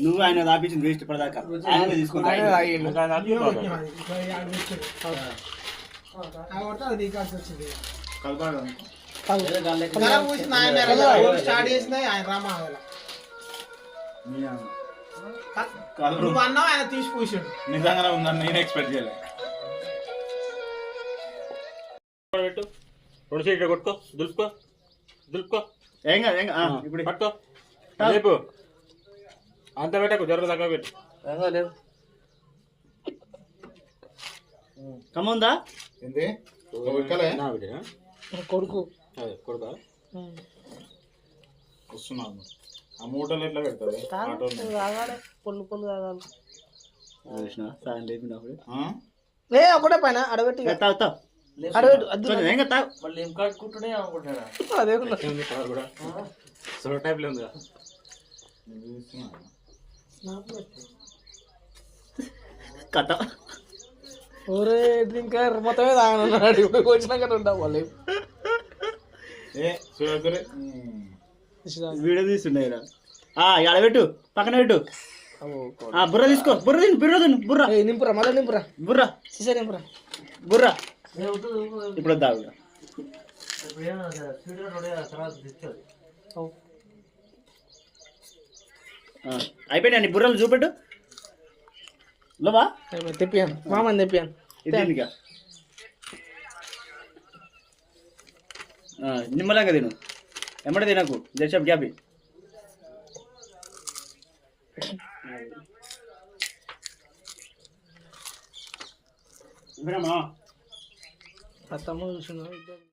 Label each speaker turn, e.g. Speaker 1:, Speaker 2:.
Speaker 1: నువ్వు ఆయన దాపించింది వేస్ట్ ఇప్పటిదాకా ఆయన తీసుకుంటా
Speaker 2: స్టార్ట్ చేసింది ఆయన రామా నువ్వు అన్నావు ఆయన తీసి పూసాడు.
Speaker 3: నిజంగానే ఉందని నేను ఎక్స్పెక్ట్ చేయలేదు.
Speaker 4: పెట్టు 2 సీట్లు కొట్టుకో, దులుపుకో దులుపుకో.
Speaker 1: ఏం కాదు ఏం కాదు ఇప్పుడు
Speaker 4: పట్టుకో రేపు అంత పెట్టకు, జ్వరం తగ్గ పెట్టు.
Speaker 1: కమ్ముందా
Speaker 3: ఏంది
Speaker 2: కొడుకు
Speaker 4: అదే కొడుకా
Speaker 3: వస్తున్నాను. ఆ మూటలు ఎట్లా పెడతారు
Speaker 2: తాగాలి, పొల్లు పొల్లు తాగాలి.
Speaker 1: సాయం లేపినప్పుడు
Speaker 2: ఒకటే పైన అడబెట్టి
Speaker 1: తాగుతావు ఏం కదా
Speaker 5: మళ్ళీ ఏం కట్టుకుంటూనే అనుకుంటారా?
Speaker 2: అదే
Speaker 4: కూడా సోలో టైప్లో ఉందిగా.
Speaker 1: కథ
Speaker 2: ఒరే డ్రింకర్ మొత్తమే తాగనున్నాడు. ఇప్పుడు వచ్చినాక ఉంటాం వాళ్ళు.
Speaker 1: వీడియో తీస్తుండే ఎడబెట్టు పక్కన పెట్టు. బుర్ర తీసుకో, బుర్ర తిను, బుర్ర తిను, బుర్ర
Speaker 2: నింపురా, మళ్ళీ నింపురా,
Speaker 1: బుర్ర
Speaker 2: సీసా నింపురా,
Speaker 1: బుర్ర ఇప్పుడు తాగు. అయిపోయినా బుర్రలు చూపెట్టు. లోవా
Speaker 2: తెప్పాను, మామని తెప్పాను.
Speaker 1: ఇది నిమ్మలంగా తిను, ఎమ్మడి తినకు, జర్షప్ గ్యాపి.
Speaker 2: తమ్ముడు చూసిన